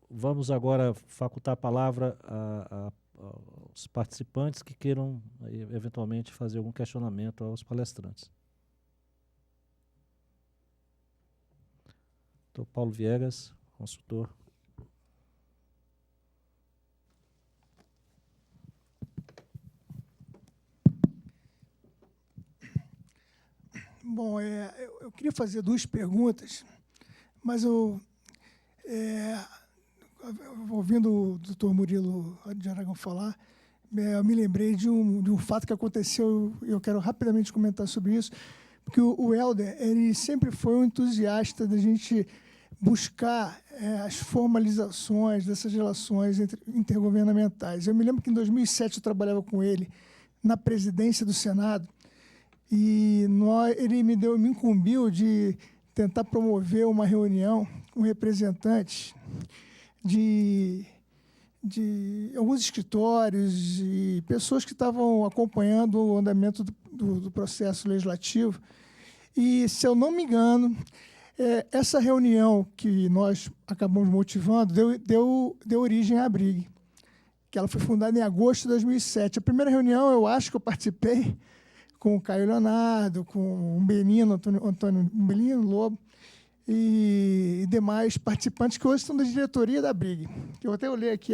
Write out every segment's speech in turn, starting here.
vamos agora facultar a palavra aos participantes que queiram, eventualmente, fazer algum questionamento aos palestrantes. Doutor Paulo Viegas, consultor. Bom, eu queria fazer duas perguntas, mas ouvindo o doutor Murilo de Aragão falar, eu me lembrei de um fato que aconteceu, e eu quero rapidamente comentar sobre isso, porque o Helder, ele sempre foi um entusiasta da gente buscar as formalizações dessas relações intergovernamentais. Eu me lembro que em 2007 eu trabalhava com ele na presidência do Senado, e ele me incumbiu de tentar promover uma reunião com representantes de alguns escritórios e pessoas que estavam acompanhando o andamento do processo legislativo. E, se eu não me engano, essa reunião que nós acabamos motivando deu origem à BRIG, que ela foi fundada em agosto de 2007. A primeira reunião, eu acho que eu participei com o Caio Leonardo, com o Antônio Umbelino Lobo e demais participantes que hoje estão da diretoria da BRIG. Eu até olhei aqui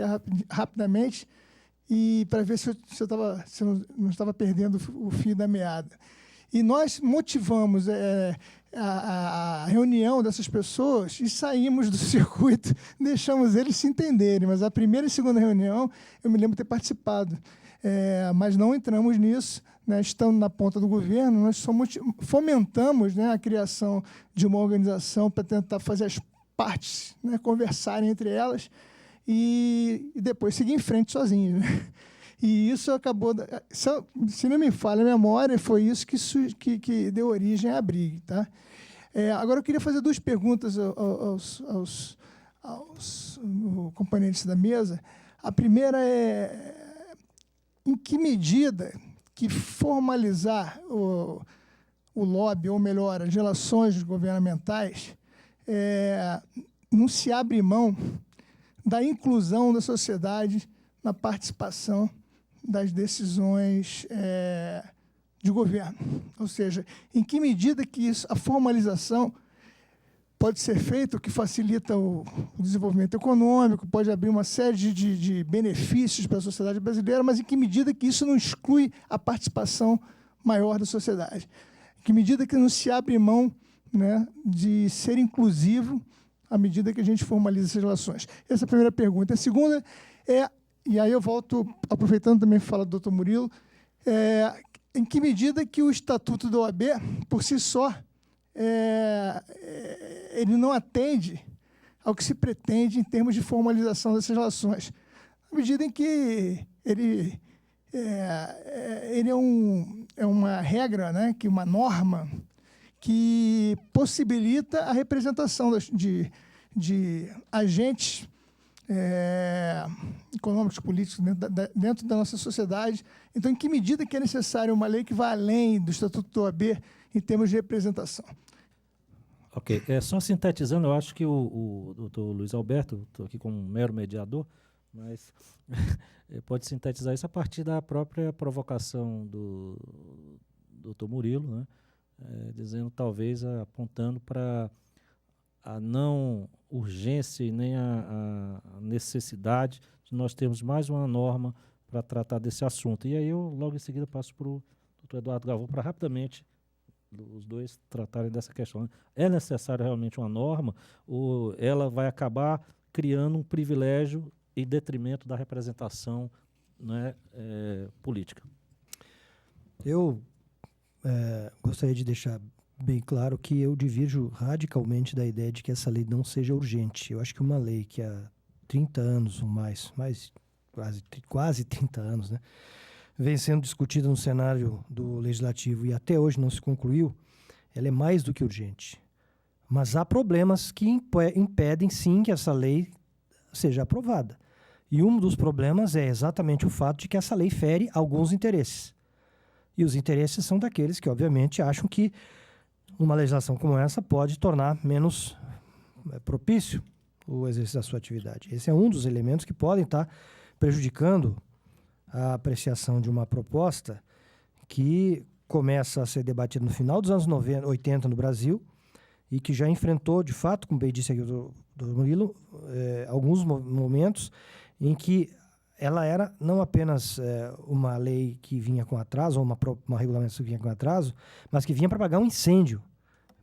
rapidamente e para ver se eu não estava perdendo o fio da meada. E nós motivamos a reunião dessas pessoas e saímos do circuito, deixamos eles se entenderem. Mas a primeira e segunda reunião, eu me lembro de ter participado, mas não entramos nisso. Né, estando na ponta do governo, nós fomentamos, né, a criação de uma organização para tentar fazer as partes, né, conversarem entre elas e depois seguir em frente sozinhos. Né? E isso acabou, se não me falha a memória, foi isso que deu origem à BRIG. Tá? Agora, eu queria fazer duas perguntas aos componentes da mesa. A primeira é, em que medida que formalizar o lobby, ou melhor, as relações governamentais, não se abre mão da inclusão da sociedade na participação das decisões de governo. Ou seja, em que medida que a formalização pode ser feita, o que facilita o desenvolvimento econômico, pode abrir uma série de benefícios para a sociedade brasileira, mas em que medida que isso não exclui a participação maior da sociedade? Em que medida que não se abre mão, né, de ser inclusivo à medida que a gente formaliza essas relações? Essa é a primeira pergunta. A segunda e aí eu volto, aproveitando também para falar do doutor Murilo, em que medida que o Estatuto da OAB, por si só, ele não atende ao que se pretende em termos de formalização dessas relações, na medida em que ele é uma regra, né, uma norma que possibilita a representação de agentes econômicos, políticos dentro da nossa sociedade. Então, em que medida que é necessária uma lei que vá além do Estatuto da OAB em termos de representação? Ok. Só sintetizando, eu acho que o doutor Luiz Alberto, estou aqui como um mero mediador, mas pode sintetizar isso a partir da própria provocação do doutor Murilo, né? Dizendo, talvez, apontando para a não urgência e nem a necessidade de nós termos mais uma norma para tratar desse assunto. E aí eu, logo em seguida, passo para o doutor Eduardo Galvão para rapidamente os dois tratarem dessa questão. É necessário realmente uma norma ou ela vai acabar criando um privilégio em detrimento da representação, né, política? Eu gostaria de deixar bem claro que eu divirjo radicalmente da ideia de que essa lei não seja urgente. Eu acho que uma lei que há 30 anos ou mais quase 30 anos, né, vem sendo discutida no cenário do Legislativo e até hoje não se concluiu, ela é mais do que urgente. Mas há problemas que impedem, sim, que essa lei seja aprovada. E um dos problemas é exatamente o fato de que essa lei fere alguns interesses. E os interesses são daqueles que, obviamente, acham que uma legislação como essa pode tornar menos propício o exercício da sua atividade. Esse é um dos elementos que podem estar prejudicando a apreciação de uma proposta que começa a ser debatida no final dos anos 80 no Brasil e que já enfrentou, de fato, como bem disse aqui o Dr. Murilo, alguns momentos em que ela era não apenas uma lei que vinha com atraso, ou uma regulamentação que vinha com atraso, mas que vinha para apagar um incêndio.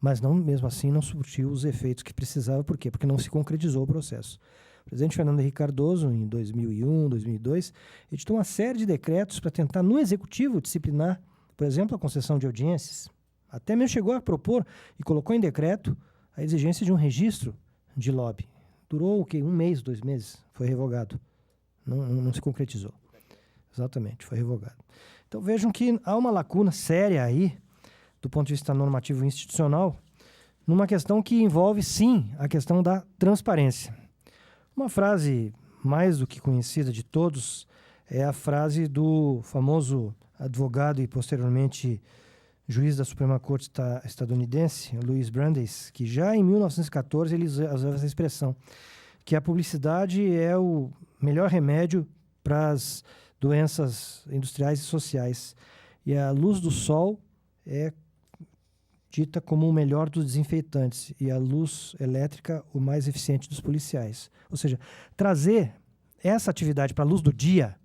Mas não, mesmo assim não surtiu os efeitos que precisava. Por quê? Porque não se concretizou o processo. O presidente Fernando Henrique Cardoso, em 2001, 2002, editou uma série de decretos para tentar, no executivo, disciplinar, por exemplo, a concessão de audiências. Até mesmo chegou a propor e colocou em decreto a exigência de um registro de lobby. Durou o quê? 1 mês, 2 meses. Foi revogado. Não se concretizou. Exatamente, foi revogado. Então vejam que há uma lacuna séria aí, do ponto de vista normativo e institucional, numa questão que envolve, sim, a questão da transparência. Uma frase mais do que conhecida de todos é a frase do famoso advogado e posteriormente juiz da Suprema Corte estadunidense, Louis Brandeis, que já em 1914 ele usava essa expressão, que a publicidade é o melhor remédio para as doenças industriais e sociais. E a luz do sol é dita como o melhor dos desinfetantes e a luz elétrica o mais eficiente dos policiais. Ou seja, trazer essa atividade para a luz do dia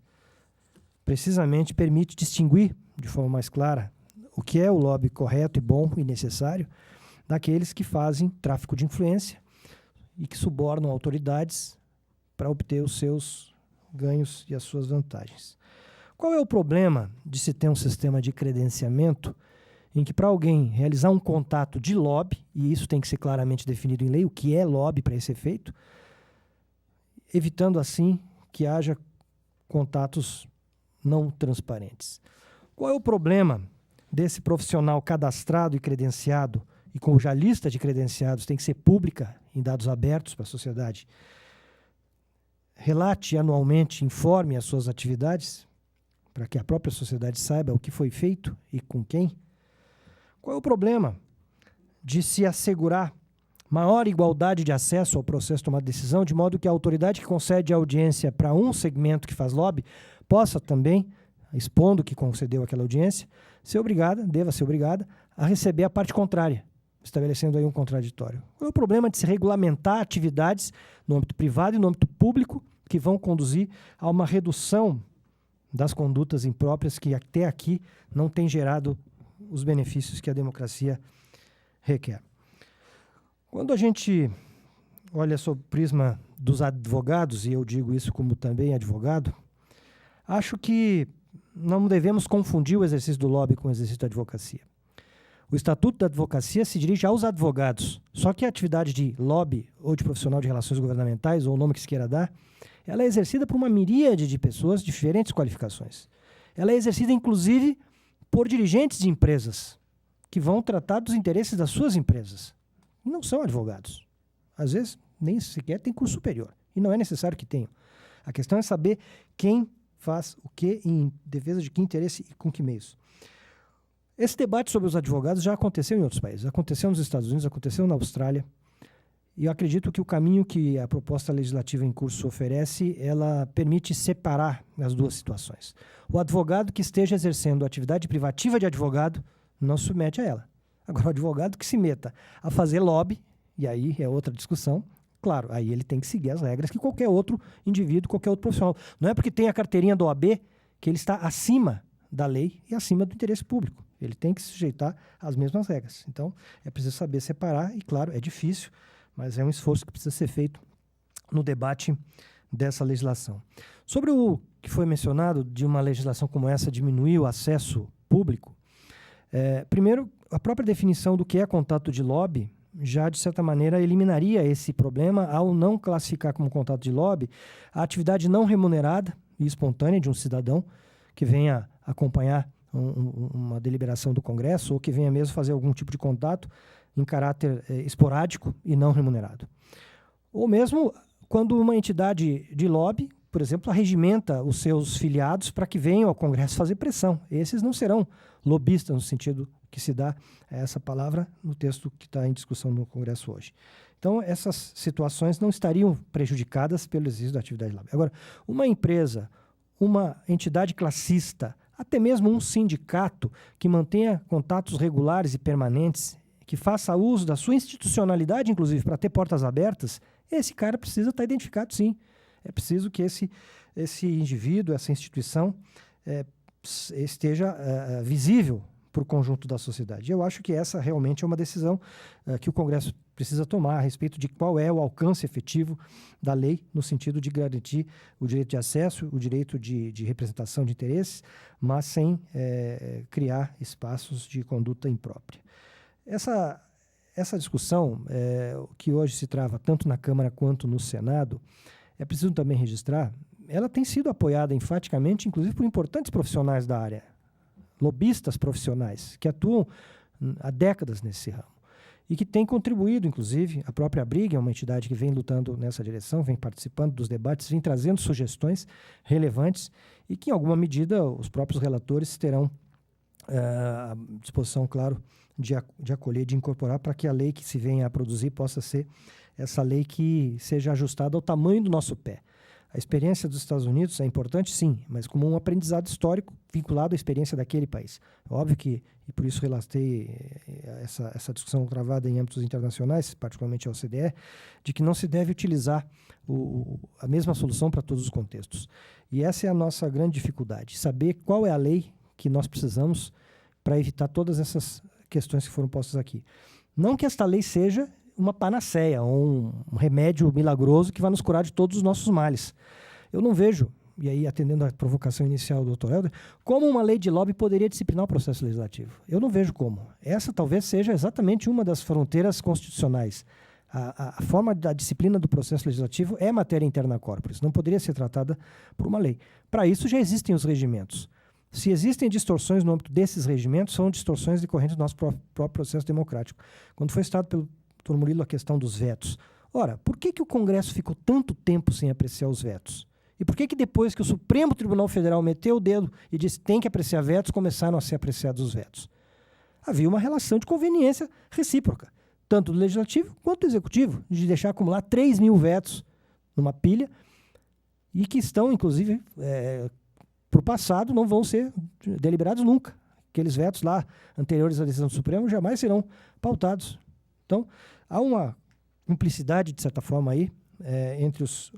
precisamente permite distinguir de forma mais clara o que é o lobby correto e bom e necessário daqueles que fazem tráfico de influência e que subornam autoridades para obter os seus ganhos e as suas vantagens. Qual é o problema de se ter um sistema de credenciamento em que para alguém realizar um contato de lobby, e isso tem que ser claramente definido em lei, o que é lobby para esse efeito, evitando assim que haja contatos não transparentes. Qual é o problema desse profissional cadastrado e credenciado, e cuja lista de credenciados tem que ser pública em dados abertos para a sociedade, relate anualmente, informe as suas atividades, para que a própria sociedade saiba o que foi feito e com quem? Qual é o problema de se assegurar maior igualdade de acesso ao processo de tomada de decisão, de modo que a autoridade que concede a audiência para um segmento que faz lobby possa também, expondo que concedeu aquela audiência, deva ser obrigada a receber a parte contrária, estabelecendo aí um contraditório. Qual é o problema de se regulamentar atividades no âmbito privado e no âmbito público que vão conduzir a uma redução das condutas impróprias que até aqui não têm gerado os benefícios que a democracia requer? Quando a gente olha sob o prisma dos advogados, e eu digo isso como também advogado, acho que não devemos confundir o exercício do lobby com o exercício da advocacia. O Estatuto da Advocacia se dirige aos advogados, só que a atividade de lobby ou de profissional de relações governamentais, ou o nome que se queira dar, ela é exercida por uma miríade de pessoas de diferentes qualificações. Ela é exercida, inclusive, por dirigentes de empresas que vão tratar dos interesses das suas empresas. E não são advogados. Às vezes, nem sequer tem curso superior. E não é necessário que tenham. A questão é saber quem faz o que, em defesa de que interesse e com que meios. Esse debate sobre os advogados já aconteceu em outros países. Aconteceu nos Estados Unidos, aconteceu na Austrália. E eu acredito que o caminho que a proposta legislativa em curso oferece, ela permite separar as duas situações. O advogado que esteja exercendo a atividade privativa de advogado não se submete a ela. Agora, o advogado que se meta a fazer lobby, e aí é outra discussão, claro, aí ele tem que seguir as regras que qualquer outro indivíduo, qualquer outro profissional. Não é porque tem a carteirinha do OAB que ele está acima da lei e acima do interesse público. Ele tem que se sujeitar às mesmas regras. Então, é preciso saber separar, e claro, é difícil, mas é um esforço que precisa ser feito no debate dessa legislação. Sobre o que foi mencionado de uma legislação como essa diminuir o acesso público, primeiro, a própria definição do que é contato de lobby já, de certa maneira, eliminaria esse problema ao não classificar como contato de lobby a atividade não remunerada e espontânea de um cidadão que venha acompanhar uma deliberação do Congresso ou que venha mesmo fazer algum tipo de contato em caráter esporádico e não remunerado. Ou mesmo quando uma entidade de lobby, por exemplo, arregimenta os seus filiados para que venham ao Congresso fazer pressão. Esses não serão lobistas no sentido que se dá a essa palavra no texto que está em discussão no Congresso hoje. Então, essas situações não estariam prejudicadas pelo exercício da atividade lobby. Agora, uma empresa, uma entidade classista, até mesmo um sindicato que mantenha contatos regulares e permanentes, que faça uso da sua institucionalidade, inclusive, para ter portas abertas, esse cara precisa estar identificado, sim. É preciso que esse indivíduo, essa instituição, esteja visível para o conjunto da sociedade. Eu acho que essa realmente é uma decisão que o Congresso precisa tomar a respeito de qual é o alcance efetivo da lei, no sentido de garantir o direito de acesso, o direito de representação de interesses, mas sem criar espaços de conduta imprópria. Essa discussão, que hoje se trava tanto na Câmara quanto no Senado, é preciso também registrar, ela tem sido apoiada enfaticamente, inclusive por importantes profissionais da área, lobistas profissionais, que atuam há décadas nesse ramo e que têm contribuído, inclusive, a própria Briga é uma entidade que vem lutando nessa direção, vem participando dos debates, vem trazendo sugestões relevantes e que, em alguma medida, os próprios relatores terão à disposição, claro, de acolher, de incorporar para que a lei que se venha a produzir possa ser essa lei que seja ajustada ao tamanho do nosso pé. A experiência dos Estados Unidos é importante, sim, mas como um aprendizado histórico vinculado à experiência daquele país. Óbvio que, e por isso relatei essa discussão travada em âmbitos internacionais, particularmente a OCDE, de que não se deve utilizar a mesma solução para todos os contextos. E essa é a nossa grande dificuldade, saber qual é a lei que nós precisamos para evitar todas essas questões que foram postas aqui. Não que esta lei seja uma panaceia, um remédio milagroso que vai nos curar de todos os nossos males. Eu não vejo, e aí atendendo à provocação inicial do Dr. Helder, como uma lei de lobby poderia disciplinar o processo legislativo. Eu não vejo como. Essa talvez seja exatamente uma das fronteiras constitucionais. A forma da disciplina do processo legislativo é matéria interna corporis, não poderia ser tratada por uma lei. Para isso já existem os regimentos. Se existem distorções no âmbito desses regimentos, são distorções decorrentes do nosso próprio processo democrático. Quando foi citado pelo Dr. Murilo a questão dos vetos. Ora, por que o Congresso ficou tanto tempo sem apreciar os vetos? E por que depois que o Supremo Tribunal Federal meteu o dedo e disse que tem que apreciar vetos, começaram a ser apreciados os vetos? Havia uma relação de conveniência recíproca, tanto do Legislativo quanto do Executivo, de deixar acumular 3 mil vetos numa pilha e que estão, inclusive, para o passado, não vão ser deliberados nunca. Aqueles vetos lá anteriores à decisão do Supremo jamais serão pautados. Então, há uma cumplicidade, de certa forma, aí, entre os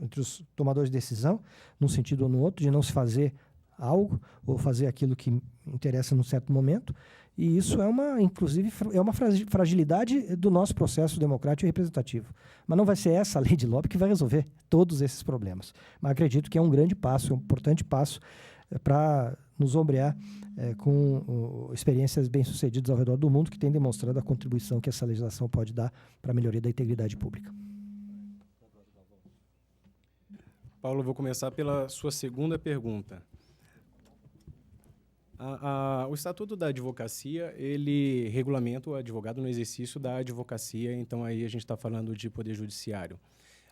tomadores de decisão, num sentido ou no outro, de não se fazer algo ou fazer aquilo que interessa num certo momento. E isso inclusive, é uma fragilidade do nosso processo democrático e representativo. Mas não vai ser essa lei de lobby que vai resolver todos esses problemas. Mas acredito que é um grande passo, um importante passo para nos ombrear com experiências bem-sucedidas ao redor do mundo que têm demonstrado a contribuição que essa legislação pode dar para a melhoria da integridade pública. Paulo, vou começar pela sua segunda pergunta. O Estatuto da Advocacia, ele regulamenta o advogado no exercício da advocacia, então aí a gente está falando de poder judiciário.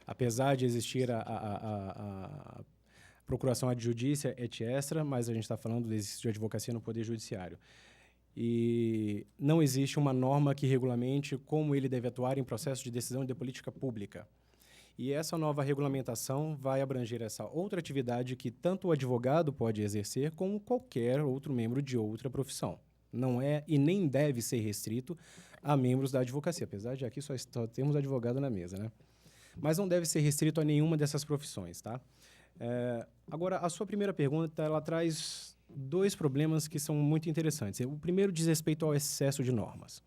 Apesar de existir a procuração ad judicia et extra, mas a gente está falando do exercício de advocacia no poder judiciário. E não existe uma norma que regulamente como ele deve atuar em processo de decisão de política pública. E essa nova regulamentação vai abranger essa outra atividade que tanto o advogado pode exercer como qualquer outro membro de outra profissão. Não é e nem deve ser restrito a membros da advocacia, apesar de aqui só temos advogado na mesa, né? Mas não deve ser restrito a nenhuma dessas profissões, tá? Agora, a sua primeira pergunta, ela traz 2 problemas que são muito interessantes. O primeiro diz respeito ao excesso de normas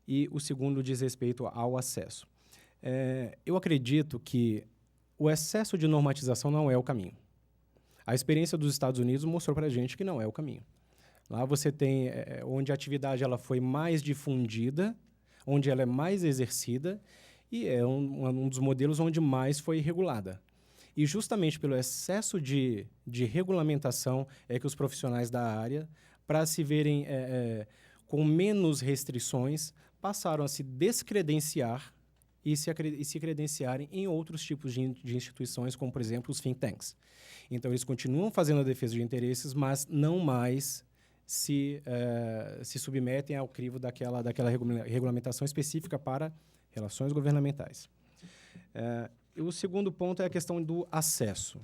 e o segundo diz respeito ao acesso. Eu acredito que o excesso de normatização não é o caminho. A experiência dos Estados Unidos mostrou para a gente que não é o caminho. Lá você tem onde a atividade ela foi mais difundida, onde ela é mais exercida e é um dos modelos onde mais foi regulada. E justamente pelo excesso de regulamentação é que os profissionais da área, para se verem com menos restrições, passaram a se descredenciar e se credenciarem em outros tipos de instituições, como, por exemplo, os think tanks. Então, eles continuam fazendo a defesa de interesses, mas não mais se submetem ao crivo daquela regulamentação específica para relações governamentais. E o segundo ponto é a questão do acesso.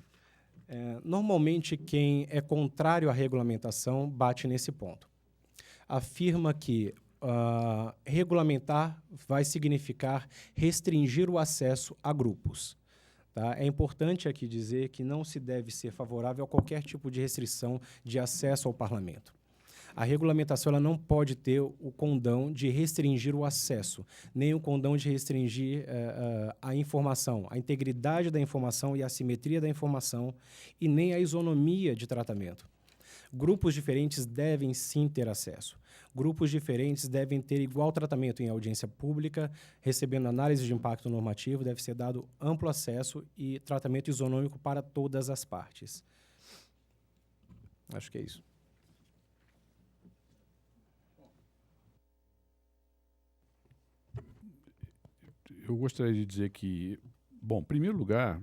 Normalmente, quem é contrário à regulamentação bate nesse ponto. Afirma que regulamentar vai significar restringir o acesso a grupos. Tá? É importante aqui dizer que não se deve ser favorável a qualquer tipo de restrição de acesso ao parlamento. A regulamentação ela não pode ter o condão de restringir o acesso, nem o condão de restringir a informação, a integridade da informação e a simetria da informação, e nem a isonomia de tratamento. Grupos diferentes devem sim ter acesso. Grupos diferentes devem ter igual tratamento em audiência pública, recebendo análise de impacto normativo, deve ser dado amplo acesso e tratamento isonômico para todas as partes. Acho que é isso. Eu gostaria de dizer que, bom, em primeiro lugar,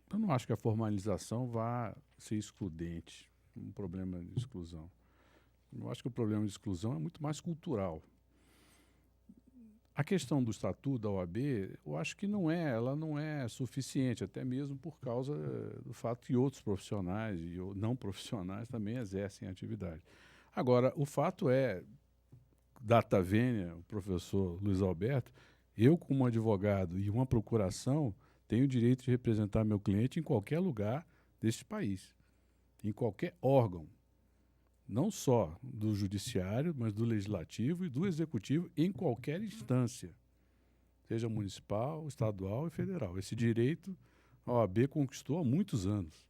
eu não acho que a formalização vá ser excludente, um problema de exclusão. Eu acho que o problema de exclusão é muito mais cultural. A questão do estatuto da OAB, eu acho que ela não é suficiente, até mesmo por causa do fato que outros profissionais e não profissionais também exercem a atividade. Agora, o fato é, data vênia, o professor Luiz Alberto, eu, como advogado e uma procuração, tenho o direito de representar meu cliente em qualquer lugar deste país, em qualquer órgão, não só do judiciário, mas do legislativo e do executivo, em qualquer instância, seja municipal, estadual e federal. Esse direito a OAB conquistou há muitos anos.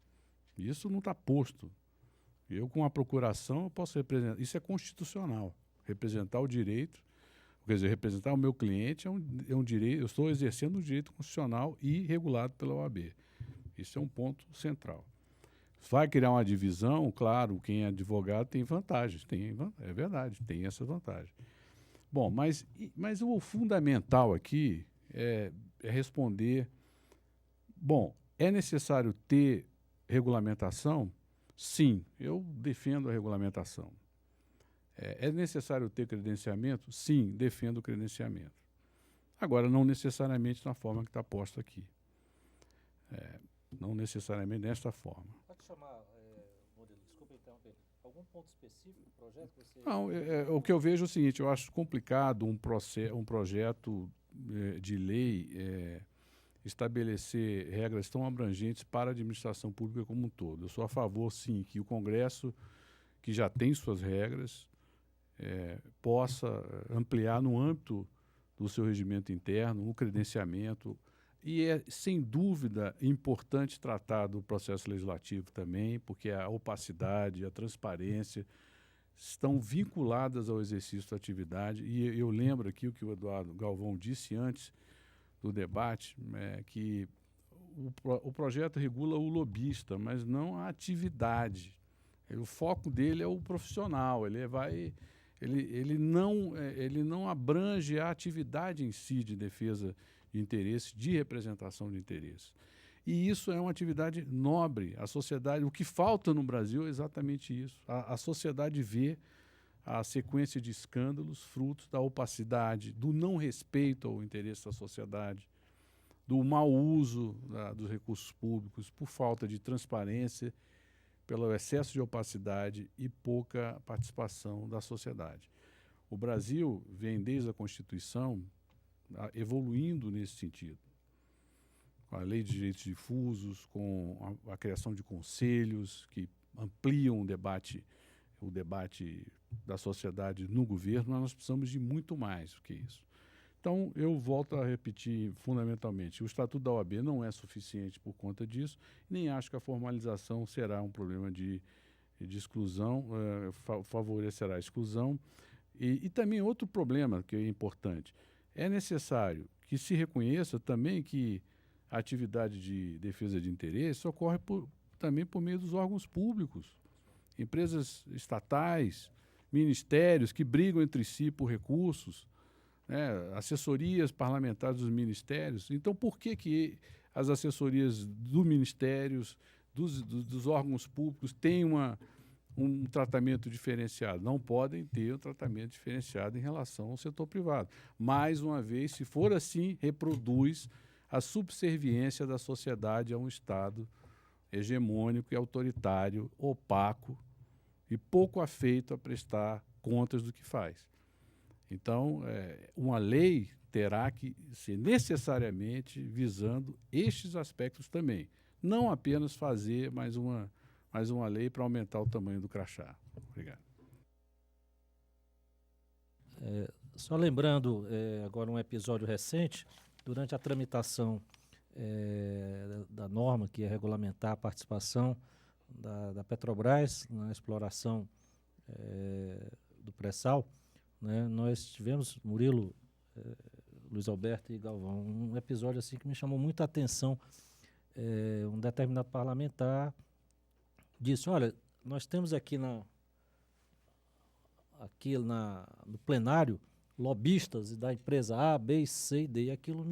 Isso não está posto. Eu, com a procuração, eu posso representar. Isso é constitucional. Representar o direito. Quer dizer, representar o meu cliente é um direito, eu estou exercendo um direito constitucional e regulado pela OAB. Isso é um ponto central. Vai criar uma divisão, claro, quem é advogado tem vantagens, é verdade, tem essa vantagem. Bom, mas o fundamental aqui é responder, bom, é necessário ter regulamentação? Sim, eu defendo a regulamentação. É necessário ter credenciamento? Sim, defendo o credenciamento. Agora, não necessariamente na forma que está posta aqui. Não necessariamente desta forma. Pode chamar, Murilo, desculpa interromper, algum ponto específico do projeto que você... Não, o que eu vejo é o seguinte, eu acho complicado um projeto de lei estabelecer regras tão abrangentes para a administração pública como um todo. Eu sou a favor, sim, que o Congresso, que já tem suas regras, possa ampliar no âmbito do seu regimento interno o credenciamento. E é, sem dúvida, importante tratar do processo legislativo também, porque a opacidade, a transparência estão vinculadas ao exercício da atividade. E eu lembro aqui o que o Eduardo Galvão disse antes do debate, que o projeto regula o lobista, mas não a atividade. O foco dele é o profissional, ele não abrange a atividade em si de defesa de interesse, de representação de interesse. E isso é uma atividade nobre. A sociedade, o que falta no Brasil é exatamente isso. A sociedade vê a sequência de escândalos frutos da opacidade, do não respeito ao interesse da sociedade, do mau uso dos recursos públicos, por falta de transparência, pelo excesso de opacidade e pouca participação da sociedade. O Brasil vem, desde a Constituição, evoluindo nesse sentido. Com a Lei de Direitos Difusos, com a criação de conselhos que ampliam o debate da sociedade no governo, mas nós precisamos de muito mais do que isso. Então, eu volto a repetir fundamentalmente, o Estatuto da OAB não é suficiente por conta disso, nem acho que a formalização será um problema de exclusão, favorecerá a exclusão. E também outro problema que é importante, é necessário que se reconheça também que a atividade de defesa de interesse ocorre também por meio dos órgãos públicos, empresas estatais, ministérios que brigam entre si por recursos, né, assessorias parlamentares dos ministérios. Então, por que as assessorias dos ministérios, dos órgãos públicos têm um tratamento diferenciado? Não podem ter um tratamento diferenciado em relação ao setor privado. Mais uma vez, se for assim, reproduz a subserviência da sociedade a um Estado hegemônico e autoritário, opaco e pouco afeito a prestar contas do que faz. Então, uma lei terá que ser necessariamente visando estes aspectos também. Não apenas fazer mais uma lei para aumentar o tamanho do crachá. Obrigado. Só lembrando agora um episódio recente, durante a tramitação da norma que é regulamentar a participação da Petrobras na exploração do pré-sal, né, nós tivemos, Murilo, Luiz Alberto e Galvão, um episódio assim que me chamou muita atenção. Um determinado parlamentar disse: olha, nós temos aqui no plenário lobistas da empresa A, B, C e D. E aquilo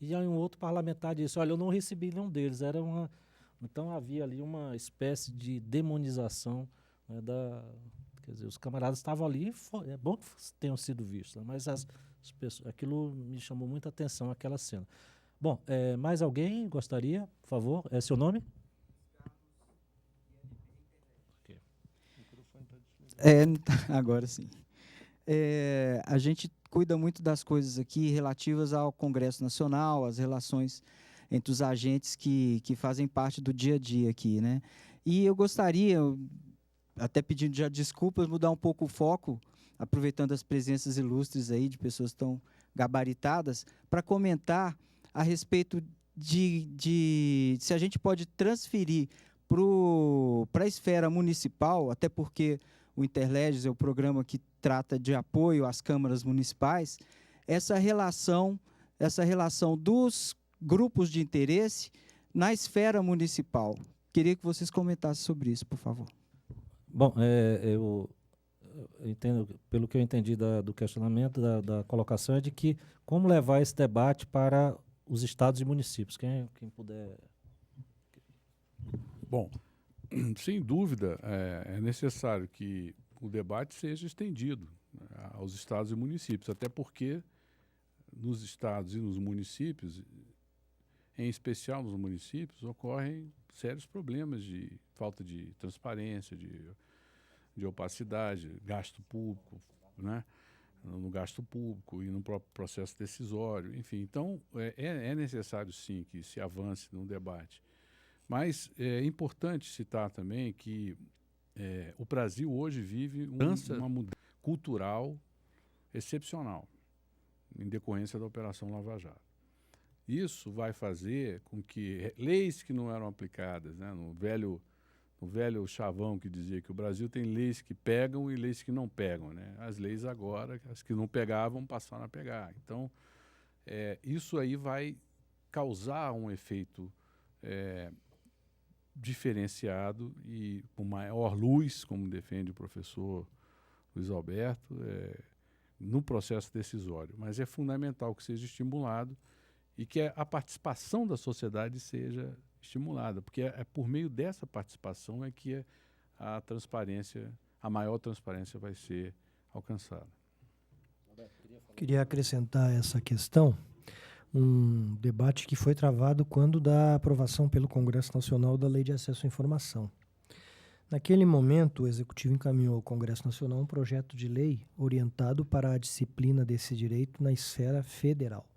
E aí um outro parlamentar disse: olha, eu não recebi nenhum deles. Então havia ali uma espécie de demonização, né, quer dizer, os camaradas estavam ali, é bom que tenham sido vistos, né, mas as pessoas, aquilo me chamou muita atenção, aquela cena. Bom, mais alguém gostaria, por favor? É seu nome? Agora sim. A gente cuida muito das coisas aqui relativas ao Congresso Nacional, as relações entre os agentes que fazem parte do dia a dia aqui, né? E eu gostaria, até pedindo já desculpas, mudar um pouco o foco, aproveitando as presenças ilustres aí de pessoas tão gabaritadas, para comentar a respeito de se a gente pode transferir para a esfera municipal, até porque o Interleges é o programa que trata de apoio às câmaras municipais, essa relação dos grupos de interesse na esfera municipal. Queria que vocês comentassem sobre isso, por favor. Bom, eu entendo, pelo que eu entendi do questionamento, da colocação, é de que como levar esse debate para os estados e municípios. Quem puder... Bom, sem dúvida, é necessário que o debate seja estendido, né, aos estados e municípios, até porque nos estados e nos municípios, em especial nos municípios, ocorrem sérios problemas de falta de transparência, de opacidade, gasto público, né, no gasto público e no próprio processo decisório, enfim. Então, é necessário, sim, que se avance no debate. Mas é importante citar também que o Brasil hoje vive uma mudança cultural excepcional, em decorrência da Operação Lava Jato. Isso vai fazer com que leis que não eram aplicadas, né, no velho chavão que dizia que o Brasil tem leis que pegam e leis que não pegam, né? As leis agora, as que não pegavam, passaram a pegar. Então, isso aí vai causar um efeito diferenciado e com maior luz, como defende o professor Luiz Alberto, no processo decisório. Mas é fundamental que seja estimulado e que a participação da sociedade seja estimulada, porque é por meio dessa participação que a maior transparência vai ser alcançada. Queria acrescentar essa questão, um debate que foi travado quando da aprovação pelo Congresso Nacional da Lei de Acesso à Informação. Naquele momento, o Executivo encaminhou ao Congresso Nacional um projeto de lei orientado para a disciplina desse direito na esfera federal.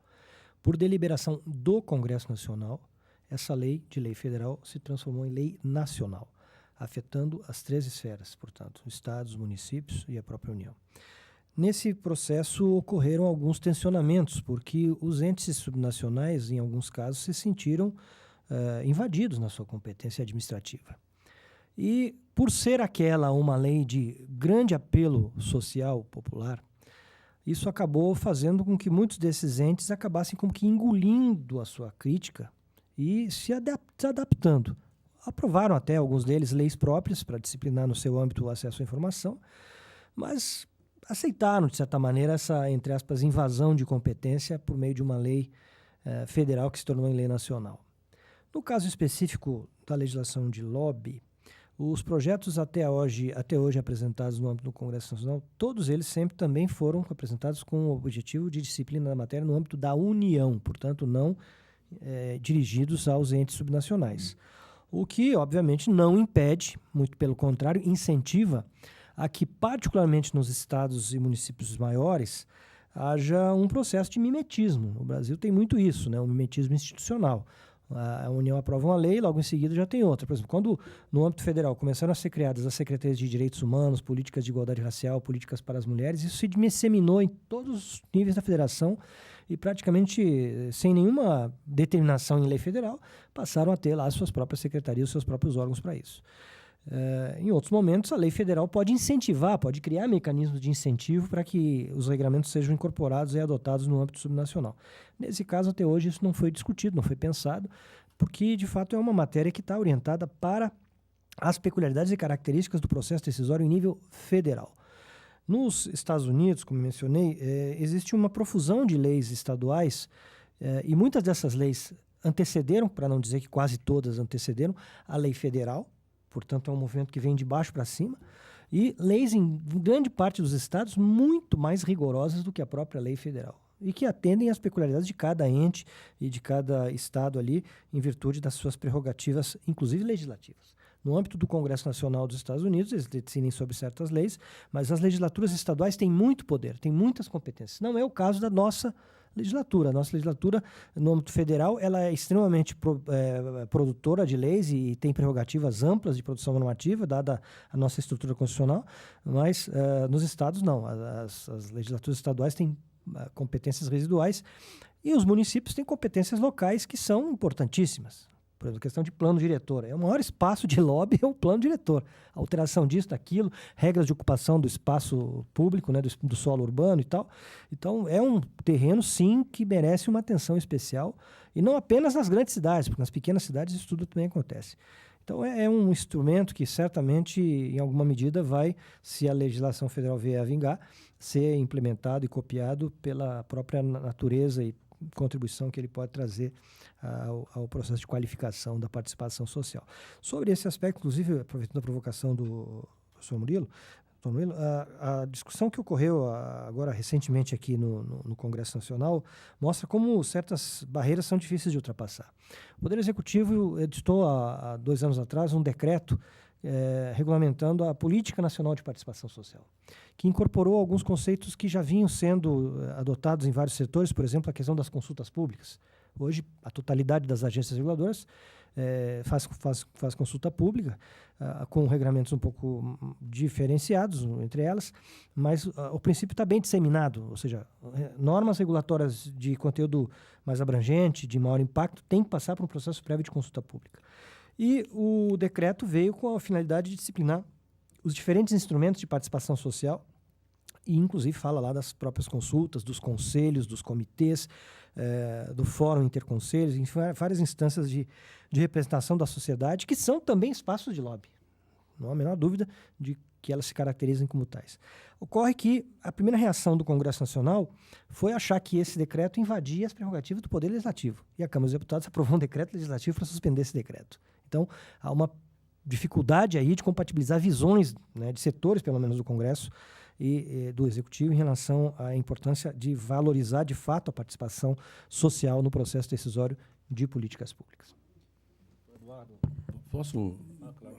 Por deliberação do Congresso Nacional, essa lei federal se transformou em lei nacional, afetando as 3 esferas, portanto, estados, municípios e a própria União. Nesse processo ocorreram alguns tensionamentos, porque os entes subnacionais, em alguns casos, se sentiram invadidos na sua competência administrativa. E, por ser aquela uma lei de grande apelo social, popular, isso acabou fazendo com que muitos desses entes acabassem como que engolindo a sua crítica e se adaptando. Aprovaram até alguns deles leis próprias para disciplinar no seu âmbito o acesso à informação, mas aceitaram, de certa maneira, essa, entre aspas, invasão de competência por meio de uma lei federal que se tornou em lei nacional. No caso específico da legislação de lobby, os projetos até hoje apresentados no âmbito do Congresso Nacional, todos eles sempre também foram apresentados com o objetivo de disciplina da matéria no âmbito da União, portanto, não dirigidos aos entes subnacionais. O que, obviamente, não impede, muito pelo contrário, incentiva a que, particularmente nos estados e municípios maiores, haja um processo de mimetismo. O Brasil tem muito isso, né? Um mimetismo institucional. A União aprova uma lei, logo em seguida já tem outra. Por exemplo, quando no âmbito federal começaram a ser criadas as secretarias de direitos humanos, políticas de igualdade racial, políticas para as mulheres, isso se disseminou em todos os níveis da federação e praticamente sem nenhuma determinação em lei federal, passaram a ter lá as suas próprias secretarias, os seus próprios órgãos para isso. Em outros momentos, a lei federal pode incentivar, pode criar mecanismos de incentivo para que os regulamentos sejam incorporados e adotados no âmbito subnacional. Nesse caso, até hoje, isso não foi discutido, não foi pensado, porque, de fato, é uma matéria que está orientada para as peculiaridades e características do processo decisório em nível federal. Nos Estados Unidos, como mencionei, existe uma profusão de leis estaduais e muitas dessas leis antecederam, para não dizer que quase todas antecederam, a lei federal. Portanto, é um movimento que vem de baixo para cima, e leis em grande parte dos estados muito mais rigorosas do que a própria lei federal, e que atendem às peculiaridades de cada ente e de cada estado ali, em virtude das suas prerrogativas, inclusive legislativas. No âmbito do Congresso Nacional dos Estados Unidos, eles decidem sobre certas leis, mas as legislaturas estaduais têm muito poder, têm muitas competências. Não é o caso da nossa legislatura. A nossa legislatura, no âmbito federal, ela é extremamente produtora de leis e tem prerrogativas amplas de produção normativa, dada a nossa estrutura constitucional, mas nos estados não. As legislaturas estaduais têm competências residuais e os municípios têm competências locais que são importantíssimas. Por exemplo, a questão de plano diretor. O maior espaço de lobby é o plano diretor. A alteração disso, daquilo, regras de ocupação do espaço público, né, do solo urbano e tal. Então, é um terreno, sim, que merece uma atenção especial. E não apenas nas grandes cidades, porque nas pequenas cidades isso tudo também acontece. Então, é um instrumento que certamente, em alguma medida, vai, se a legislação federal vier a vingar, ser implementado e copiado pela própria natureza e contribuição que ele pode trazer ao processo de qualificação da participação social. Sobre esse aspecto, inclusive, aproveitando a provocação do professor Murilo, a discussão que ocorreu agora recentemente aqui no Congresso Nacional mostra como certas barreiras são difíceis de ultrapassar. O Poder Executivo editou há 2 anos atrás um decreto regulamentando a Política Nacional de Participação Social, que incorporou alguns conceitos que já vinham sendo adotados em vários setores, por exemplo, a questão das consultas públicas. Hoje, a totalidade das agências reguladoras faz consulta pública, com regulamentos um pouco diferenciados entre elas, mas o princípio está bem disseminado, ou seja, normas regulatórias de conteúdo mais abrangente, de maior impacto, têm que passar por um processo prévio de consulta pública. E o decreto veio com a finalidade de disciplinar os diferentes instrumentos de participação social e, inclusive, fala lá das próprias consultas, dos conselhos, dos comitês, do fórum interconselhos, enfim, várias instâncias de representação da sociedade, que são também espaços de lobby. Não há a menor dúvida de que elas se caracterizem como tais. Ocorre que a primeira reação do Congresso Nacional foi achar que esse decreto invadia as prerrogativas do Poder Legislativo. E a Câmara dos Deputados aprovou um decreto legislativo para suspender esse decreto. Então, há uma dificuldade aí de compatibilizar visões, né, de setores, pelo menos, do Congresso e do Executivo em relação à importância de valorizar, de fato, a participação social no processo decisório de políticas públicas. Eduardo, posso... Claro.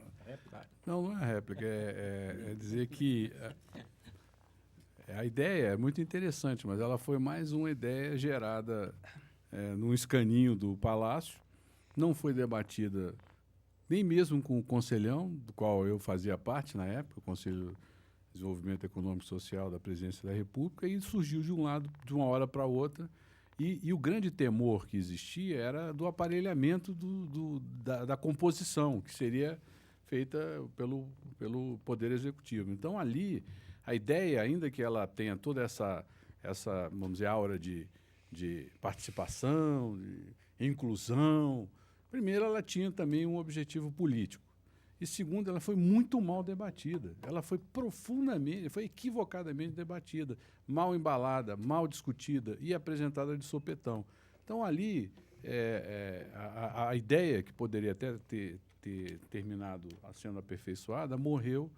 Não é réplica, é dizer que a ideia é muito interessante, mas ela foi mais uma ideia gerada num escaninho do Palácio, não foi debatida nem mesmo com o Conselhão, do qual eu fazia parte na época, o Conselho de Desenvolvimento Econômico e Social da Presidência da República, e surgiu de um lado, de uma hora para outra, e o grande temor que existia era do aparelhamento da composição, que seria feita pelo Poder Executivo. Então, ali, a ideia, ainda que ela tenha toda essa vamos dizer, aura de participação, de inclusão, primeiro, ela tinha também um objetivo político. E segundo, ela foi muito mal debatida. Ela foi profundamente, foi equivocadamente debatida, mal embalada, mal discutida e apresentada de sopetão. Então, ali, a ideia que poderia até ter terminado sendo aperfeiçoada morreu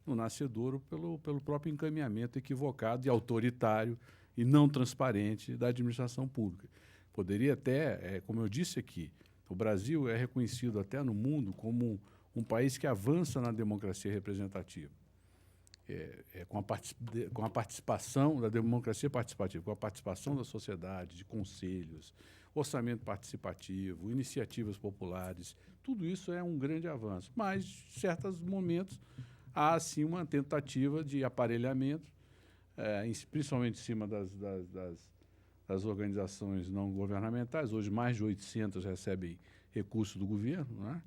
no nascedouro pelo próprio encaminhamento equivocado e autoritário e não transparente da administração pública. Poderia até, como eu disse aqui, o Brasil é reconhecido até no mundo como um país que avança na democracia representativa, com a participação da democracia participativa, com a participação da sociedade, de conselhos, orçamento participativo, iniciativas populares, tudo isso é um grande avanço. Mas, em certos momentos, há, sim, uma tentativa de aparelhamento, principalmente em cima das organizações não governamentais. Hoje, mais de 800 recebem recursos do governo, né?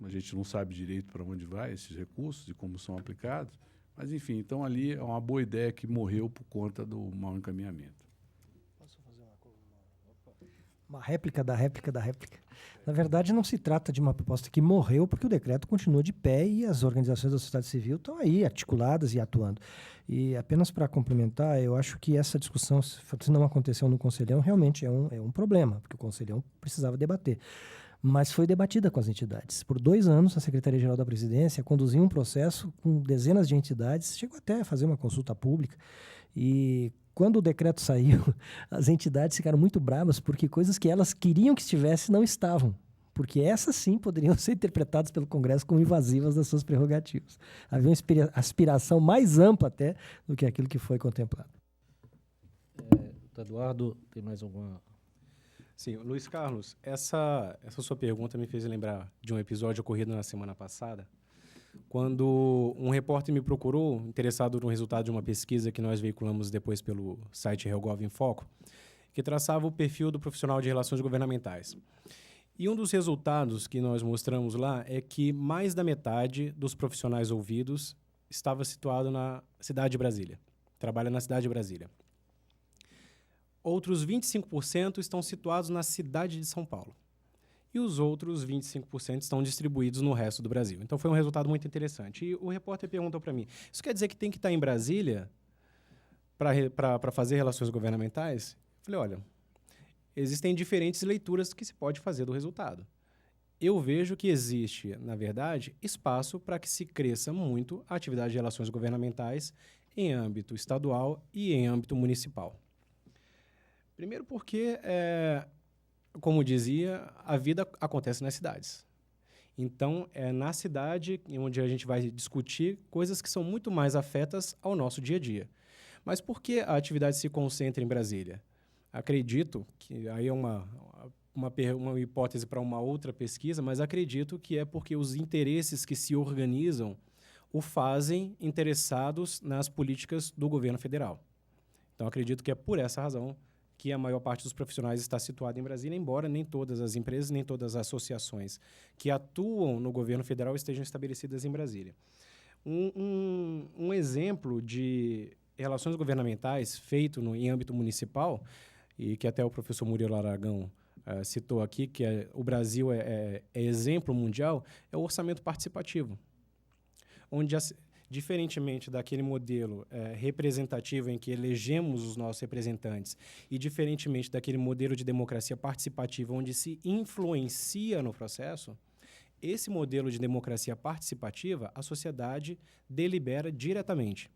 A gente não sabe direito para onde vai esses recursos e como são aplicados. Mas, enfim, então ali é uma boa ideia que morreu por conta do mau encaminhamento. Posso fazer uma réplica da réplica da réplica? Na verdade, não se trata de uma proposta que morreu, porque o decreto continua de pé e as organizações da sociedade civil estão aí, articuladas e atuando. E apenas para complementar, eu acho que essa discussão, se não aconteceu no Conselhão, realmente é um problema, porque o Conselhão precisava debater. Mas foi debatida com as entidades. Por 2 anos, a Secretaria-Geral da Presidência conduziu um processo com dezenas de entidades, chegou até a fazer uma consulta pública. E quando o decreto saiu, as entidades ficaram muito bravas, porque coisas que elas queriam que estivesse não estavam. Porque essas sim poderiam ser interpretadas pelo Congresso como invasivas das suas prerrogativas. Havia uma aspiração mais ampla até do que aquilo que foi contemplado. Eduardo, tem mais alguma... Sim, Luiz Carlos, essa sua pergunta me fez lembrar de um episódio ocorrido na semana passada, quando um repórter me procurou, interessado no resultado de uma pesquisa que nós veiculamos depois pelo site RealGov em Foco, que traçava o perfil do profissional de relações governamentais. E um dos resultados que nós mostramos lá é que mais da metade dos profissionais ouvidos estava situado na cidade de Brasília, trabalha na cidade de Brasília. Outros 25% estão situados na cidade de São Paulo. E os outros 25% estão distribuídos no resto do Brasil. Então, foi um resultado muito interessante. E o repórter perguntou para mim, isso quer dizer que tem que estar em Brasília para fazer relações governamentais? Eu falei, olha, existem diferentes leituras que se pode fazer do resultado. Eu vejo que existe, na verdade, espaço para que se cresça muito a atividade de relações governamentais em âmbito estadual e em âmbito municipal. Primeiro porque, como dizia, a vida acontece nas cidades. Então, é na cidade onde a gente vai discutir coisas que são muito mais afetas ao nosso dia a dia. Mas por que a atividade se concentra em Brasília? Acredito que aí é uma hipótese para uma outra pesquisa, mas acredito que é porque os interesses que se organizam o fazem interessados nas políticas do governo federal. Então, acredito que é por essa razão que a maior parte dos profissionais está situada em Brasília, embora nem todas as empresas, nem todas as associações que atuam no governo federal estejam estabelecidas em Brasília. Um exemplo de relações governamentais feito em âmbito municipal, e que até o professor Murilo Aragão citou aqui, que o Brasil é exemplo mundial, é o orçamento participativo, onde diferentemente daquele modelo representativo em que elegemos os nossos representantes e diferentemente daquele modelo de democracia participativa onde se influencia no processo, esse modelo de democracia participativa, a sociedade delibera diretamente.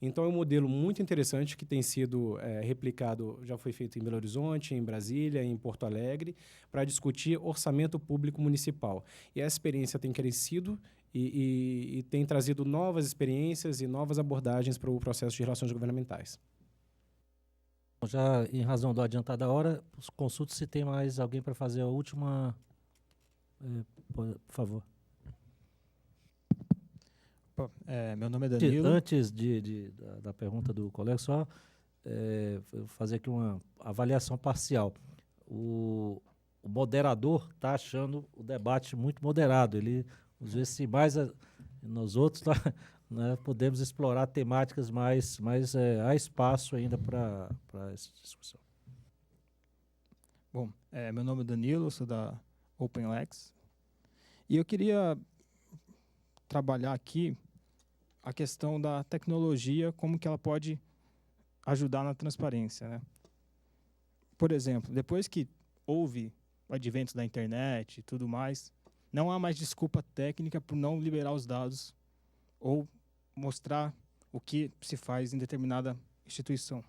Então, é um modelo muito interessante que tem sido replicado, já foi feito em Belo Horizonte, em Brasília, em Porto Alegre, para discutir orçamento público municipal. E essa experiência tem crescido e tem trazido novas experiências e novas abordagens para o processo de relações governamentais. Já em razão do adiantar da hora, consulto se tem mais alguém para fazer a última... por favor. Meu nome é Danilo. Antes da pergunta do colega, só fazer aqui uma avaliação parcial. O moderador está achando o debate muito moderado. Ele, às vezes, se mais nos outros, né, podemos explorar temáticas mais há espaço ainda para essa discussão. Bom, meu nome é Danilo, sou da OpenLex. E eu queria trabalhar aqui a questão da tecnologia, como que ela pode ajudar na transparência, né? Por exemplo, depois que houve o advento da internet e tudo mais, não há mais desculpa técnica por não liberar os dados ou mostrar o que se faz em determinada instituição.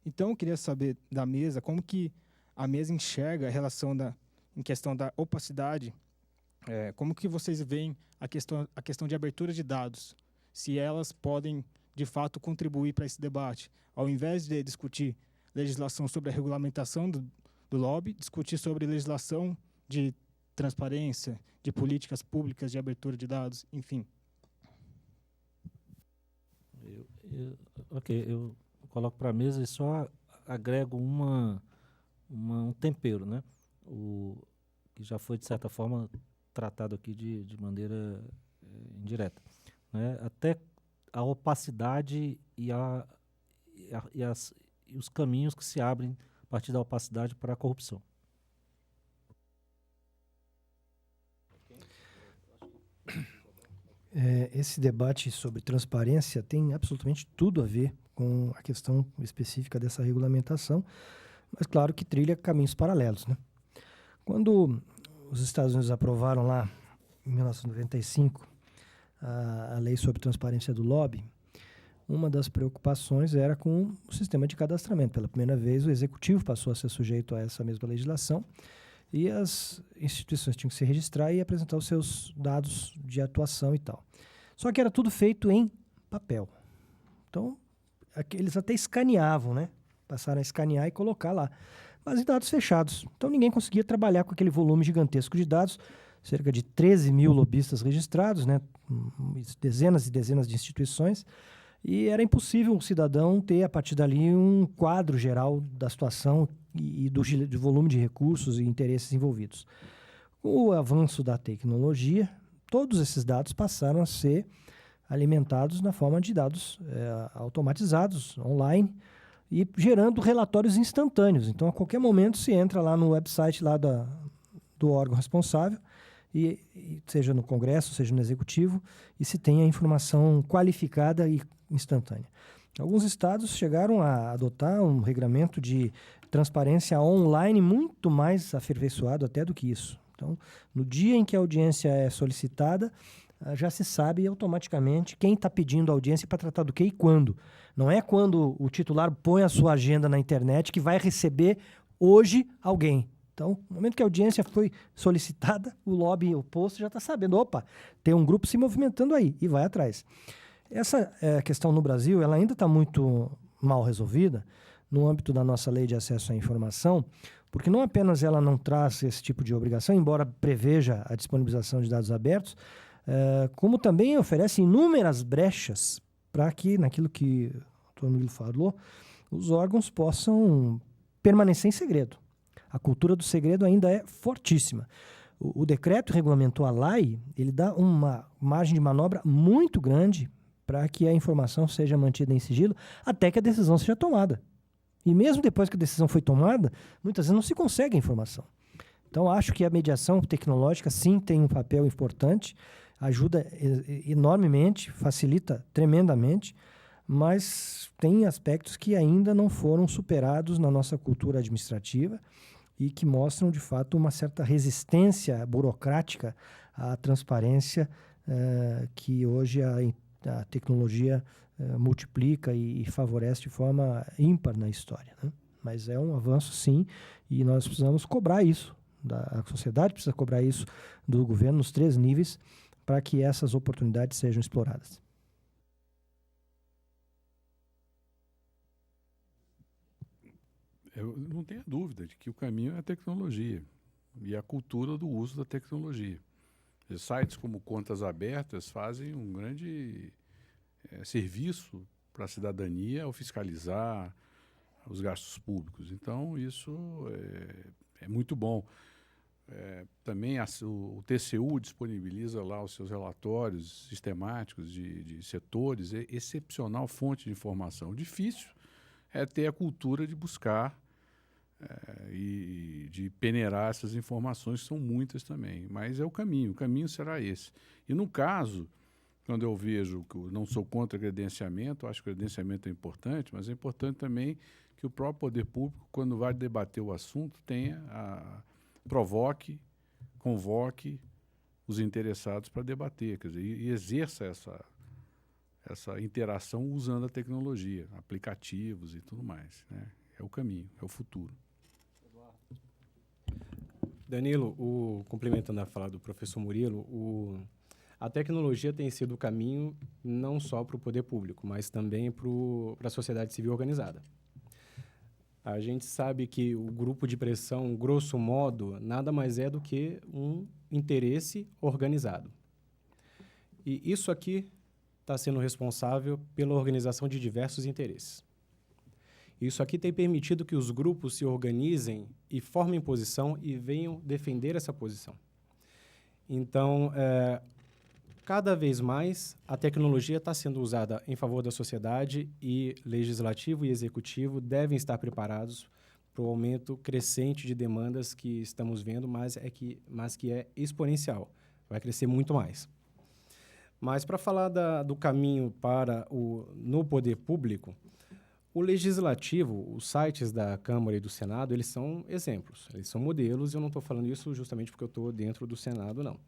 Então, eu queria saber da mesa como que a mesa enxerga a relação em questão da opacidade, como que vocês veem a questão de abertura de dados, se elas podem, de fato, contribuir para esse debate. Ao invés de discutir legislação sobre a regulamentação do lobby, discutir sobre legislação de transparência, de políticas públicas de abertura de dados, enfim. Eu coloco para a mesa e só agrego um tempero, né? Que já foi, de certa forma, tratado aqui de maneira indireta. Né? Até a opacidade e os caminhos que se abrem a partir da opacidade para a corrupção. Esse debate sobre transparência tem absolutamente tudo a ver com a questão específica dessa regulamentação, mas claro que trilha caminhos paralelos, né? Quando os Estados Unidos aprovaram lá, em 1995, a lei sobre transparência do lobby, uma das preocupações era com o sistema de cadastramento. Pela primeira vez, o executivo passou a ser sujeito a essa mesma legislação e as instituições tinham que se registrar e apresentar os seus dados de atuação e tal. Só que era tudo feito em papel. Então, eles até escaneavam, né? Passaram a escanear e colocar lá, mas em dados fechados. Então, ninguém conseguia trabalhar com aquele volume gigantesco de dados, cerca de 13 mil lobistas registrados, né? Dezenas e dezenas de instituições, e era impossível o cidadão ter, a partir dali, um quadro geral da situação e do volume de recursos e interesses envolvidos. Com o avanço da tecnologia, todos esses dados passaram a ser alimentados na forma de dados automatizados, online, e gerando relatórios instantâneos. Então, a qualquer momento, se entra lá no website lá do órgão responsável, e seja no Congresso, seja no Executivo, e se tem a informação qualificada e instantânea. Alguns estados chegaram a adotar um regramento de transparência online muito mais aperfeiçoado até do que isso. Então, no dia em que a audiência é solicitada, já se sabe automaticamente quem está pedindo audiência para tratar do que e quando. Não é quando o titular põe a sua agenda na internet que vai receber hoje alguém. Então, no momento que a audiência foi solicitada, o lobby oposto já está sabendo, opa, tem um grupo se movimentando aí, e vai atrás. Essa questão no Brasil, ela ainda está muito mal resolvida no âmbito da nossa lei de acesso à informação, porque não apenas ela não traz esse tipo de obrigação, embora preveja a disponibilização de dados abertos, como também oferece inúmeras brechas para que, naquilo que o Dr. Murilo falou, os órgãos possam permanecer em segredo. A cultura do segredo ainda é fortíssima. O decreto regulamentou a LAI, ele dá uma margem de manobra muito grande para que a informação seja mantida em sigilo até que a decisão seja tomada. E mesmo depois que a decisão foi tomada, muitas vezes não se consegue a informação. Então, acho que a mediação tecnológica, sim, tem um papel importante, ajuda enormemente, facilita tremendamente, mas tem aspectos que ainda não foram superados na nossa cultura administrativa e que mostram, de fato, uma certa resistência burocrática à transparência que hoje a tecnologia multiplica e favorece de forma ímpar na história, né? Mas é um avanço, sim, e nós precisamos cobrar isso. A sociedade precisa cobrar isso do governo nos 3 níveis para que essas oportunidades sejam exploradas. Eu não tenho dúvida de que o caminho é a tecnologia e a cultura do uso da tecnologia. E sites como Contas Abertas fazem um grande serviço para a cidadania ao fiscalizar os gastos públicos. Então, isso é muito bom. Também o TCU disponibiliza lá os seus relatórios sistemáticos de setores, é excepcional fonte de informação. O difícil é ter a cultura de buscar e de peneirar essas informações, que são muitas também. Mas é o caminho será esse. E no caso quando eu vejo que eu não sou contra credenciamento, acho que o credenciamento é importante, mas é importante também que o próprio poder público, quando vai debater o assunto, provoque, convoque os interessados para debater, quer dizer, e exerça essa interação usando a tecnologia, aplicativos e tudo mais, né? É o caminho, é o futuro. Danilo, complementando a fala do professor Murilo, a tecnologia tem sido o caminho não só para o poder público, mas também para a sociedade civil organizada. A gente sabe que o grupo de pressão, grosso modo, nada mais é do que um interesse organizado. E isso aqui está sendo responsável pela organização de diversos interesses. Isso aqui tem permitido que os grupos se organizem e formem posição e venham defender essa posição. Então, cada vez mais, a tecnologia está sendo usada em favor da sociedade e legislativo e executivo devem estar preparados para o aumento crescente de demandas que estamos vendo, mas que é exponencial. Vai crescer muito mais. Mas, para falar do caminho no poder público, o legislativo, os sites da Câmara e do Senado, eles são exemplos, eles são modelos, e eu não estou falando isso justamente porque eu estou dentro do Senado, não.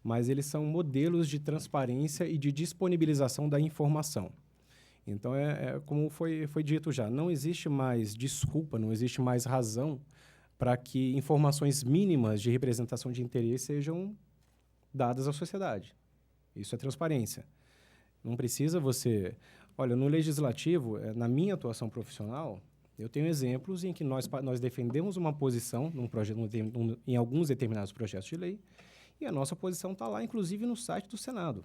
Mas eles são modelos de transparência e de disponibilização da informação. Então, como foi dito já, não existe mais desculpa, não existe mais razão para que informações mínimas de representação de interesse sejam dadas à sociedade. Isso é transparência. Não precisa você... Olha, no legislativo, na minha atuação profissional, eu tenho exemplos em que nós defendemos uma posição em alguns determinados projetos de lei, e a nossa posição está lá, inclusive, no site do Senado.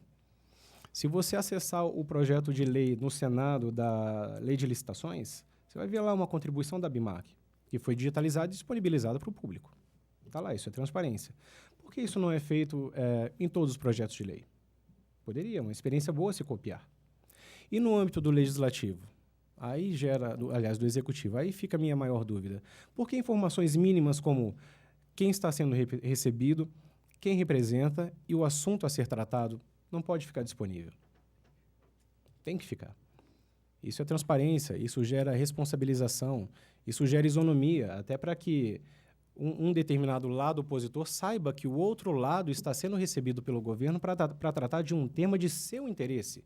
Se você acessar o projeto de lei no Senado da Lei de Licitações, você vai ver lá uma contribuição da BIMAC, que foi digitalizada e disponibilizada para o público. Está lá, isso é transparência. Por que isso não é feito em todos os projetos de lei? Poderia, uma experiência boa se copiar. E no âmbito do legislativo? Aí do executivo, aí fica a minha maior dúvida. Por que informações mínimas como quem está sendo recebido, quem representa e o assunto a ser tratado não pode ficar disponível? Tem que ficar. Isso é transparência, isso gera responsabilização, isso gera isonomia, até para que um determinado lado opositor saiba que o outro lado está sendo recebido pelo governo para tratar de um tema de seu interesse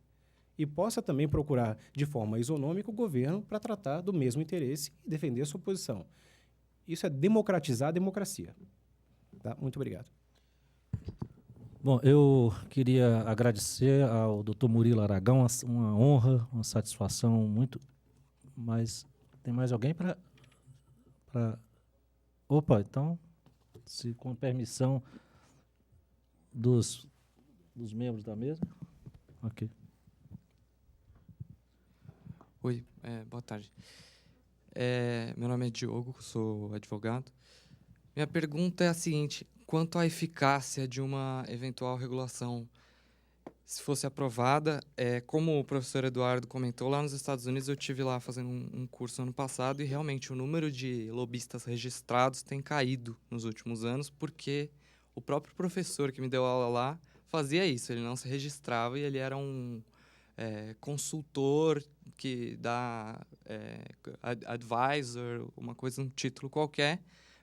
e possa também procurar, de forma isonômica, o governo para tratar do mesmo interesse e defender a sua posição. Isso é democratizar a democracia. Tá? Muito obrigado. Bom, eu queria agradecer ao Dr. Murilo Aragão, uma honra, uma satisfação muito... Mas tem mais alguém para... Opa, então, se com permissão dos membros da mesa. Ok. Oi, boa tarde. Meu nome é Diogo, sou advogado. Minha pergunta é a seguinte: quanto à eficácia de uma eventual regulação, se fosse aprovada, como o professor Eduardo comentou, lá nos Estados Unidos eu estive lá fazendo um curso ano passado e realmente o número de lobistas registrados tem caído nos últimos anos porque o próprio professor que me deu aula lá fazia isso, ele não se registrava e ele era um consultor que dá advisor, uma coisa, um título qualquer,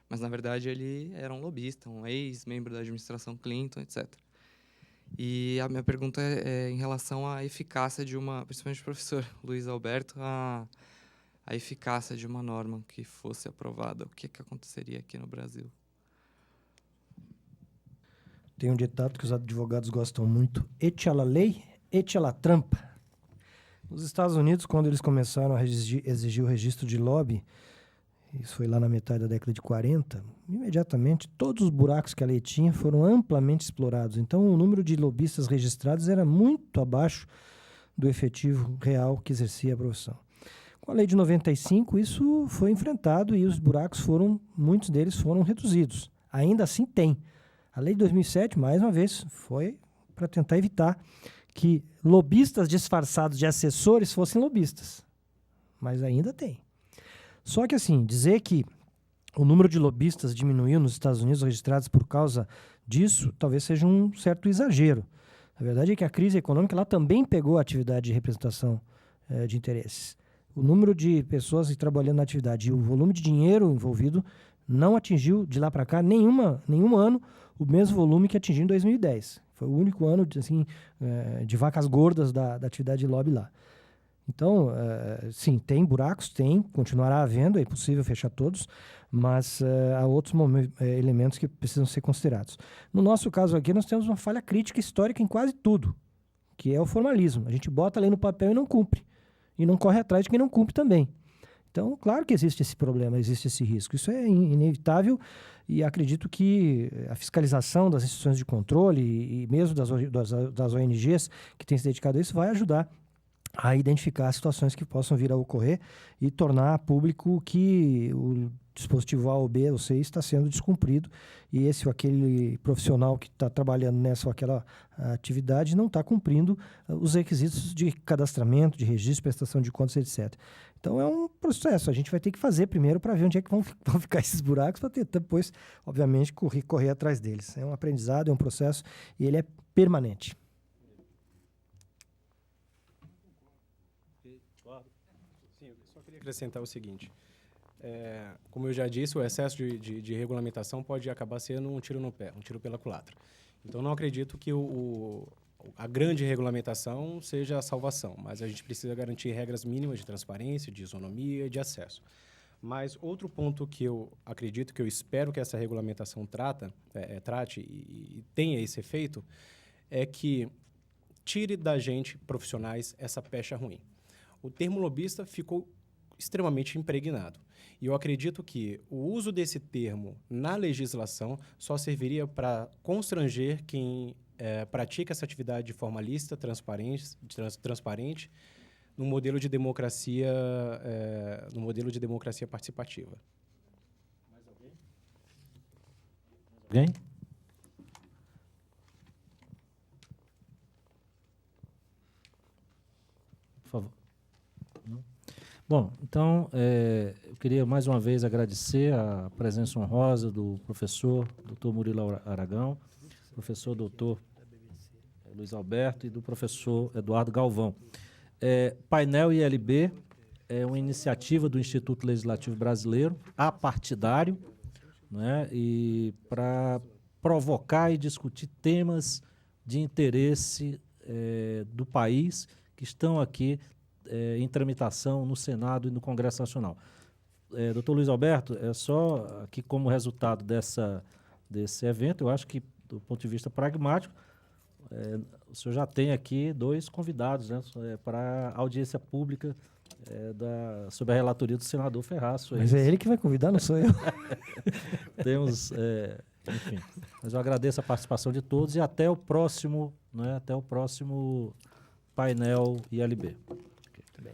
mas na verdade ele era um lobista, um ex-membro da administração Clinton, etc. E a minha pergunta é em relação à eficácia de principalmente o professor Luiz Alberto, a eficácia de uma norma que fosse aprovada. O que aconteceria aqui no Brasil? Tem um ditado que os advogados gostam muito: ete a la lei, ete a la trampa. Nos Estados Unidos, quando eles começaram a exigir o registro de lobby, isso foi lá na metade da década de 40, imediatamente todos os buracos que a lei tinha foram amplamente explorados. Então, o número de lobistas registrados era muito abaixo do efetivo real que exercia a profissão. Com a lei de 95, isso foi enfrentado e os buracos muitos deles foram reduzidos. Ainda assim tem. A lei de 2007, mais uma vez, foi para tentar evitar que lobistas disfarçados de assessores fossem lobistas. Mas ainda tem. Só que, assim, dizer que o número de lobistas diminuiu nos Estados Unidos registrados por causa disso, talvez seja um certo exagero. A verdade é que a crise econômica ela também pegou a atividade de representação de interesses. O número de pessoas trabalhando na atividade e o volume de dinheiro envolvido não atingiu, de lá para cá, nenhum ano, o mesmo volume que atingiu em 2010. Foi o único ano assim, de vacas gordas da atividade de lobby lá. Então, sim, tem buracos, continuará havendo, é impossível fechar todos, mas há outros elementos que precisam ser considerados. No nosso caso aqui, nós temos uma falha crítica histórica em quase tudo, que é o formalismo. A gente bota a lei no papel e não cumpre. E não corre atrás de quem não cumpre também. Então, claro que existe esse problema, existe esse risco. Isso é inevitável e acredito que a fiscalização das instituições de controle e mesmo das ONGs que têm se dedicado a isso vai ajudar a identificar situações que possam vir a ocorrer e tornar público que o dispositivo A ou B ou C está sendo descumprido e esse ou aquele profissional que está trabalhando nessa ou aquela atividade não está cumprindo os requisitos de cadastramento, de registro, prestação de contas, etc. Então é um processo, a gente vai ter que fazer primeiro para ver onde é que vão ficar esses buracos para tentar depois, obviamente, correr atrás deles. É um aprendizado, é um processo e ele é permanente. Sim, eu só queria acrescentar o seguinte. Como eu já disse, o excesso de regulamentação pode acabar sendo um tiro no pé, um tiro pela culatra. Então, não acredito que a grande regulamentação seja a salvação, mas a gente precisa garantir regras mínimas de transparência, de isonomia e de acesso. Mas outro ponto que eu acredito, que eu espero que essa regulamentação trate e tenha esse efeito, é que tire da gente, profissionais, essa pecha ruim. O termo lobista ficou extremamente impregnado. E eu acredito que o uso desse termo na legislação só serviria para constranger quem pratica essa atividade formalista, transparente, no modelo de democracia, participativa. Mais alguém? Por favor. Bom, então, eu queria mais uma vez agradecer a presença honrosa do professor Dr. Murilo Aragão, professor Dr. Luiz Alberto e do professor Eduardo Galvão. Painel ILB é uma iniciativa do Instituto Legislativo Brasileiro, apartidário, né, e para provocar e discutir temas de interesse do país que estão aqui em tramitação no Senado e no Congresso Nacional. Dr. Luiz Alberto, só aqui como resultado desse evento, eu acho que, do ponto de vista pragmático, o senhor já tem aqui 2 convidados, né, para a audiência pública sob a relatoria do senador Ferraço. Mas é ele que vai convidar, não sou eu. Temos, enfim, mas eu agradeço a participação de todos e até o próximo painel ILB. Okay. Muito bem.